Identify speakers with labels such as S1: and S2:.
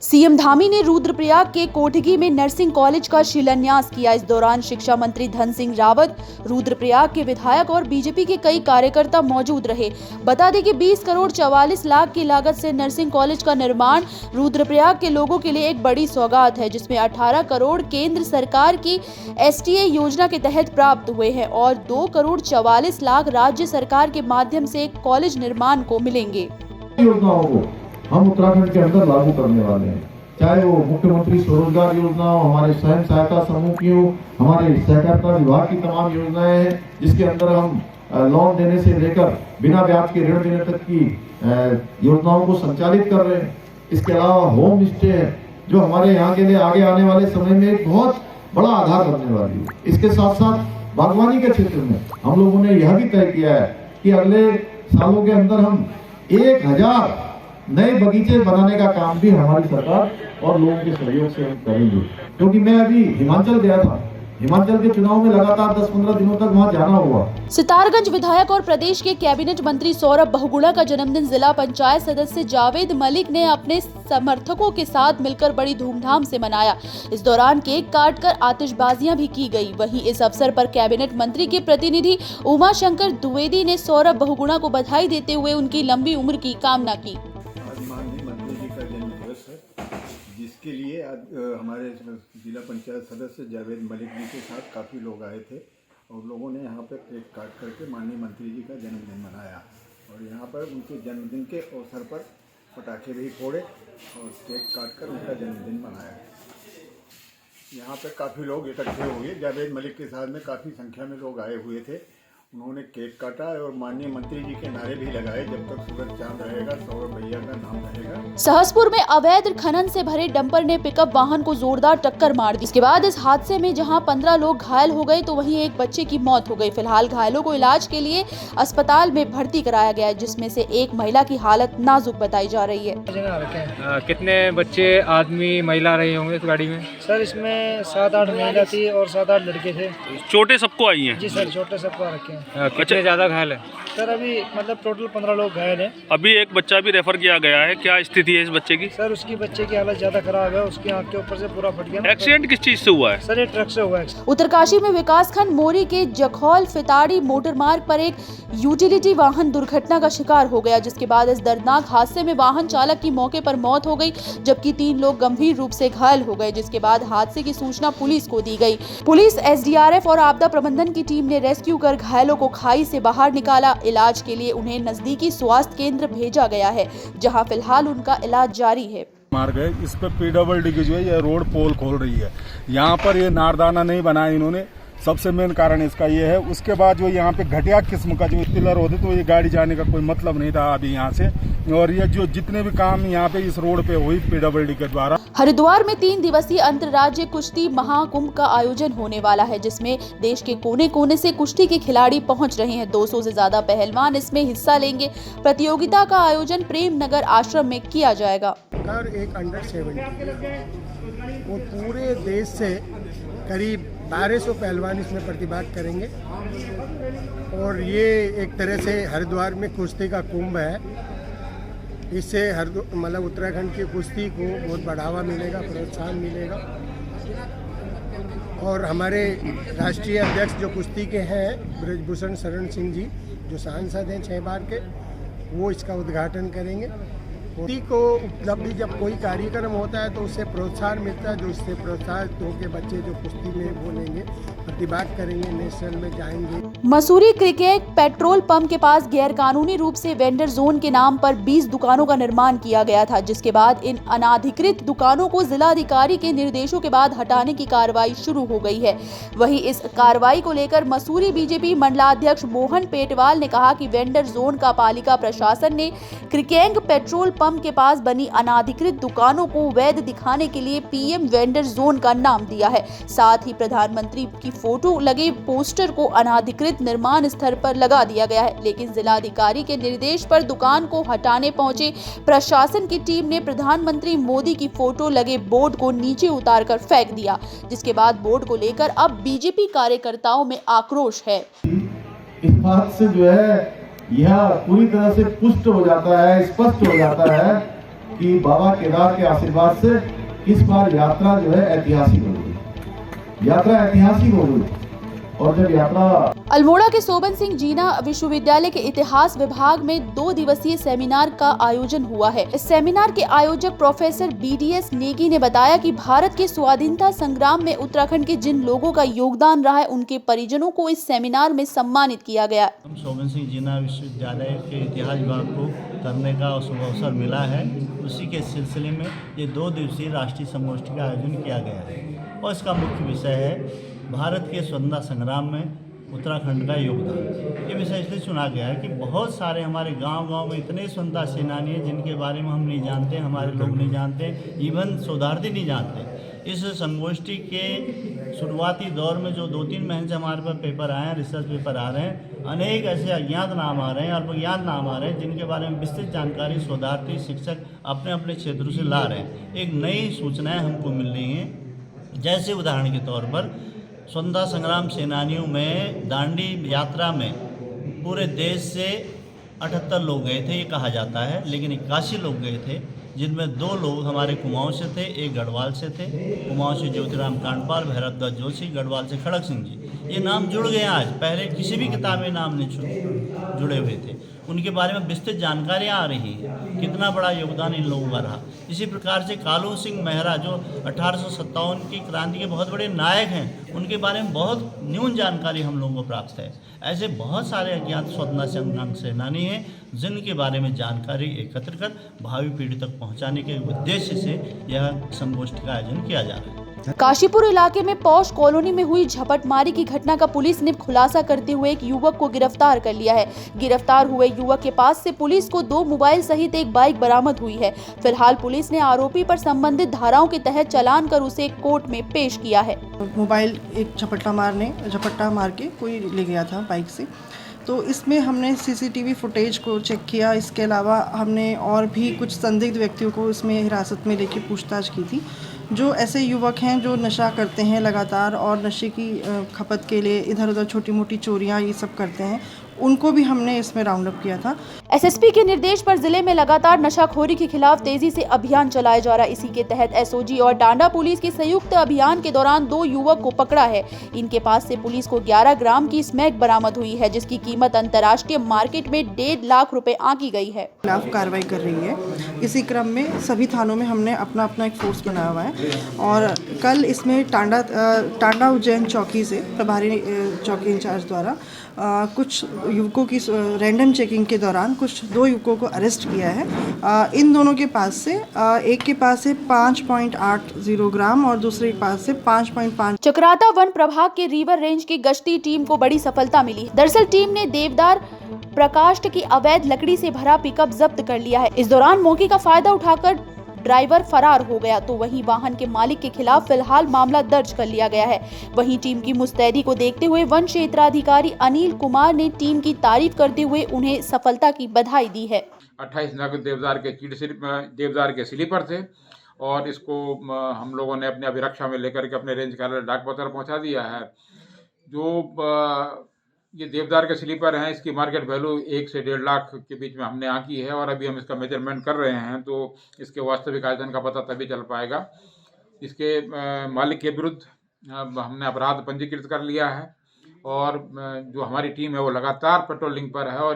S1: CM Dhami ने रुद्रप्रयाग के कोठगी में नर्सिंग कॉलेज का शिलान्यास किया। इस दौरान शिक्षा मंत्री धन सिंह रावत, रुद्रप्रयाग के विधायक और बीजेपी के कई कार्यकर्ता मौजूद रहे। बता दें कि 20 करोड़ 44 लाख की लागत से नर्सिंग कॉलेज का निर्माण रुद्रप्रयाग के लोगों के लिए एक बड़ी सौगात है, जिसमें 18 करोड़ केंद्र सरकार की STA योजना के तहत प्राप्त हुए हैं और 2 करोड़ 44 लाख राज्य सरकार के माध्यम से एक कॉलेज निर्माण को मिलेंगे।
S2: हम उत्तराखंड के अंदर लागू करने वाले हैं, चाहे वो मुख्यमंत्री स्वरोजगार योजना हो, हमारे स्वयं सहायता समूह की हो, हमारे सहकारिता विभाग की तमाम योजनाएं हैं, जिसके अंदर हम लोन देने से लेकर बिना ब्याज के ऋण देने तक की योजनाओं को संचालित कर रहे हैं। इसके अलावा होम स्टे है, जो हमारे यहाँ के लिए आगे आने वाले समय में एक बहुत बड़ा आधार बनने वाली है। इसके साथ साथ बागवानी के क्षेत्र में हम लोगों ने यह भी तय किया है कि अगले सालों के अंदर हम 1000 नए बगीचे बनाने का काम भी हमारी सरकार और लोगों के सहयोग से हम करेंगे। क्योंकि मैं अभी हिमाचल गया था, हिमाचल के चुनाव में लगातार 10-15 दिनों तक वहां जाना हुआ।
S1: सितारगंज विधायक और प्रदेश के कैबिनेट मंत्री सौरभ बहुगुणा का जन्मदिन जिला पंचायत सदस्य जावेद मलिक ने अपने समर्थकों के साथ मिलकर बड़ी धूमधाम से मनाया। इस दौरान केक काटकर आतिशबाजियां भी की गई। वहीं इस अवसर पर कैबिनेट मंत्री के प्रतिनिधि उमा शंकर द्विवेदी ने सौरभ बहुगुणा को बधाई देते हुए उनकी लंबी उम्र की कामना की।
S3: माननीय मंत्री जी का जन्म दिवस है, जिसके लिए आज हमारे जिला पंचायत सदस्य जावेद मलिक जी के साथ काफ़ी लोग आए थे और लोगों ने यहाँ पर केक काट करके माननीय मंत्री जी का जन्मदिन मनाया और यहाँ पर उनके जन्मदिन के अवसर पर पटाखे भी फोड़े और केक काट कर उनका जन्मदिन मनाया। यहाँ पर काफ़ी लोग इकट्ठे हुए। जावेद मलिक के साथ में काफ़ी संख्या में लोग आए हुए थे। उन्होंने केक काटा और माननीय मंत्री जी के नारे भी लगाए, जब तक सूरज चांद रहेगा सौरभ भैया का नाम रहेगा।
S1: सहसपुर में अवैध खनन से भरे डंपर ने पिकअप वाहन को जोरदार टक्कर मार दी। इसके बाद इस हादसे में जहां 15 लोग घायल हो गए तो वहीं एक बच्चे की मौत हो गई। फिलहाल घायलों को इलाज के लिए अस्पताल में भर्ती कराया गया है, जिसमें से एक महिला की हालत नाजुक बताई जा रही है।
S4: कितने बच्चे, आदमी, महिला रहे होंगे इस गाड़ी में?
S5: सर इसमें 7-8 महिला थी और 7-8 लड़के थे।
S6: चोटें सबको आई हैं?
S5: जी सर, छोटे सबको रखे हैं।
S4: कितने ज्यादा घायल है?
S5: सर अभी मतलब टोटल 15 लोग घायल हैं।
S6: अभी एक बच्चा भी रेफर किया गया है, क्या स्थिति है इस बच्चे की?
S5: सर उसकी बच्चे की हालत ज्यादा खराब है, उसकी आंख के ऊपर से पूरा फट गया।
S6: एक्सीडेंट किस चीज से हुआ है?
S5: सर ये ट्रक से हुआ है।
S1: उत्तरकाशी में विकासखंड मोरी के जखौल फिताड़ी मोटर मार्ग पर एक यूटिलिटी वाहन दुर्घटना का शिकार हो गया, जिसके बाद इस दर्दनाक हादसे में वाहन चालक की मौके पर मौत हो गई, जबकि 3 लोग गंभीर रूप से घायल हो गए, जिसके बाद हादसे की सूचना पुलिस को दी गई। पुलिस, SDRF और आपदा प्रबंधन की टीम ने रेस्क्यू कर घायलों को खाई से बाहर निकाला। इलाज के लिए उन्हें नजदीकी स्वास्थ्य केंद्र भेजा गया है, जहां फिलहाल उनका इलाज जारी है।
S7: मार्ग है, इस पे PWD की जो है ये रोड पोल खोल रही है। यहाँ पर ये नारदाना नहीं बनाया इन्होंने, सबसे मेन कारण इसका ये है। उसके बाद जो यहाँ पे घटिया किस्म का जो पिलर होते तो ये गाड़ी जाने का कोई मतलब नहीं था अभी यहाँ से। और ये जो जितने भी काम यहाँ पे इस रोड पे हुई PWD के द्वारा।
S1: हरिद्वार में 3 दिवसीय अंतर्राज्यीय कुश्ती महाकुंभ का आयोजन होने वाला है, जिसमें देश के कोने कोने से कुश्ती के खिलाड़ी पहुंच रहे हैं। 200 से ज्यादा पहलवान इसमें हिस्सा लेंगे। प्रतियोगिता का आयोजन प्रेम नगर आश्रम में किया जाएगा।
S8: एक अंडर 70 वो पूरे देश से करीब 1200 पहलवान इसमें प्रतिभाग करेंगे और ये एक तरह से हरिद्वार में कुश्ती का कुंभ है। इससे मतलब उत्तराखंड की कुश्ती को बहुत बढ़ावा मिलेगा, प्रोत्साहन मिलेगा। और हमारे राष्ट्रीय अध्यक्ष जो कुश्ती के हैं ब्रजभूषण शरण सिंह जी, जो सांसद हैं 6 बार के, वो इसका उद्घाटन करेंगे। कुश्ती को उपलब्धि जब कोई कार्यक्रम होता है तो उससे प्रोत्साहन मिलता है, जो इससे प्रोत्साहित होकर बच्चे जो कुश्ती में बोलेंगे, प्रतिभाग करेंगे, नेशनल में जाएंगे।
S1: मसूरी क्रिकेट पेट्रोल पंप के पास गैरकानूनी रूप से वेंडर जोन के नाम पर 20 दुकानों का निर्माण किया गया था, जिसके बाद इन अनाधिकृत दुकानों को जिलाधिकारी के निर्देशों के बाद हटाने की कार्रवाई शुरू हो गई है। वहीं इस कार्रवाई को लेकर मसूरी बीजेपी मंडलाध्यक्ष मोहन पेटवाल ने कहा कि वेंडर जोन का पालिका प्रशासन ने क्रिकेंग पेट्रोल पंप के पास बनी अनाधिकृत दुकानों को वैध दिखाने के लिए PM वेंडर जोन का नाम दिया है। साथ ही प्रधानमंत्री की फोटो लगे पोस्टर को अनाधिकृत निर्माण स्थल पर लगा दिया गया है, लेकिन जिलाधिकारी के निर्देश पर दुकान को हटाने पहुंचे प्रशासन की टीम ने प्रधानमंत्री मोदी की फोटो लगे बोर्ड को नीचे उतारकर फेंक दिया, जिसके बाद बोर्ड को लेकर अब बीजेपी कार्यकर्ताओं में आक्रोश है।
S2: इस बात से जो है यह पूरी तरह से पुष्ट हो जाता है, स्पष्ट हो जाता है कि बाबा केदार के आशीर्वाद से इस बार यात्रा जो है ऐतिहासिक हो गई। यात्रा ऐतिहासिक हो गई और जब यात्रा
S1: अल्मोड़ा के सोबन सिंह जीना विश्वविद्यालय के इतिहास विभाग में 2 दिवसीय सेमिनार का आयोजन हुआ है। इस सेमिनार के आयोजक प्रोफेसर BDS नेगी ने बताया कि भारत के स्वाधीनता संग्राम में उत्तराखंड के जिन लोगों का योगदान रहा है उनके परिजनों को इस सेमिनार में सम्मानित किया गया।
S9: सोबन सिंह जीना विश्वविद्यालय के इतिहास विभाग को करने का शुभ अवसर मिला है। उसी के सिलसिले में ये 2 दिवसीय राष्ट्रीय संगोष्ठी का आयोजन किया गया है और इसका मुख्य विषय है भारत के स्वतंत्रता संग्राम में उत्तराखंड का योगदान। ये विषय इसलिए चुना गया है कि बहुत सारे हमारे गांव-गांव में इतने स्वतंत्रता सेनानी हैं जिनके बारे में हम नहीं जानते, हमारे लोग नहीं जानते, इवन शोधार्थी नहीं जानते। इस संगोष्ठी के शुरुआती दौर में जो 2-3 महीने से हमारे पास पेपर आए हैं, रिसर्च पेपर आ रहे हैं, अनेक ऐसे अज्ञात नाम आ रहे हैं, अल्पज्ञात नाम आ रहे हैं जिनके बारे में विस्तृत जानकारी शोधार्थी शिक्षक अपने अपने क्षेत्रों से ला रहे हैं। एक नई सूचनाएँ हमको मिल रही हैं, जैसे उदाहरण के तौर पर स्वतंत्रता संग्राम सेनानियों में दांडी यात्रा में पूरे देश से 78 लोग गए थे ये कहा जाता है, लेकिन 81 लोग गए थे, जिनमें 2 लोग हमारे कुमाऊं से थे, एक गढ़वाल से थे। कुमाऊं से ज्योतिराम कांडपाल, भैरवदत्त जोशी, गढ़वाल से खड़क सिंह जी। ये नाम जुड़ गए आज, पहले किसी भी किताब में नाम नहीं जुड़े हुए थे। उनके बारे में विस्तृत जानकारियाँ आ रही हैं, कितना बड़ा योगदान इन लोगों का रहा। इसी प्रकार से कालू सिंह मेहरा जो 1857 की क्रांति के बहुत बड़े नायक हैं, उनके बारे में बहुत न्यून जानकारी हम लोगों को प्राप्त है। ऐसे बहुत सारे अज्ञात स्वतंत्रता संग्राम सेनानी हैं जिनके बारे में जानकारी एकत्र कर भावी पीढ़ी तक पहुंचाने के उद्देश्य से यह संगोष्ठी का आयोजन किया जा रहा है।
S1: काशीपुर इलाके में पौष कॉलोनी में हुई झपटमारी की घटना का पुलिस ने खुलासा करते हुए एक युवक को गिरफ्तार कर लिया है। गिरफ्तार हुए युवक के पास से पुलिस को 2 मोबाइल सहित एक बाइक बरामद हुई है। फिलहाल पुलिस ने आरोपी पर संबंधित धाराओं के तहत चालान कर उसे कोर्ट में पेश किया है।
S10: मोबाइल एक झपट्टा मार के कोई ले गया था बाइक से, तो इसमें हमने CCTV फुटेज को चेक किया। इसके अलावा हमने और भी कुछ संदिग्ध व्यक्तियों को इसमें हिरासत में लेकर पूछताछ की थी। जो ऐसे युवक हैं जो नशा करते हैं लगातार और नशे की खपत के लिए इधर उधर छोटी मोटी चोरियां ये सब करते हैं, उनको भी हमने इसमें राउंड अप किया था।
S1: SSP के निर्देश पर जिले में लगातार नशाखोरी के खिलाफ तेजी से अभियान चलाया जा रहा है। इसी के तहत SOG और टांडा पुलिस के संयुक्त अभियान के दौरान 2 युवक को पकड़ा है। इनके पास से पुलिस को 11 ग्राम की स्मैक बरामद हुई है, जिसकी कीमत अंतर्राष्ट्रीय मार्केट में 1.5 लाख रुपए आंकी गई है।
S10: खिलाफ कार्रवाई कर रही है। इसी क्रम में सभी थानों में हमने अपना अपना एक फोर्स बनाया हुआ है और कल इसमें टांडा उज्जैन चौकी से प्रभारी चौकी इंचार्ज द्वारा कुछ युवकों की रैंडम चेकिंग के दौरान कुछ 2 युवकों को अरेस्ट किया है। इन दोनों के पास से एक के पास से 5.80 ग्राम और दूसरे के पास से 5.5।
S1: चक्राता वन प्रभाग के रिवर रेंज की गश्ती टीम को बड़ी सफलता मिली। दरअसल टीम ने देवदार प्रकाष्ठ की अवैध लकड़ी से भरा पिकअप जब्त कर लिया है। इस दौरान मौके का फायदा उठाकर ड्राइवर फरार हो गया, तो वहीं वाहन के मालिक के खिलाफ फिलहाल मामला दर्ज कर लिया गया है। वहीं टीम की मुस्तैदी को देखते हुए वन क्षेत्राधिकारी अनिल कुमार ने टीम की तारीफ करते हुए उन्हें सफलता की बधाई दी है।
S11: 28 नग देवदार के स्लीपर थे और इसको हम लोगों ने अपने अभिरक्षा में लेकर के अपने रेंज कार्यालय डाक बतर पहुंचा दिया है। जो ये देवदार के स्लीपर हैं, इसकी मार्केट वैल्यू 1 से 1.5 लाख के बीच में हमने आंकी है और अभी हम इसका मेजरमेंट कर रहे हैं, तो इसके वास्तविक आयतन का पता तभी चल पाएगा। इसके मालिक के विरुद्ध हमने अपराध पंजीकृत कर लिया है और जो हमारी टीम है वो लगातार पेट्रोलिंग पर है और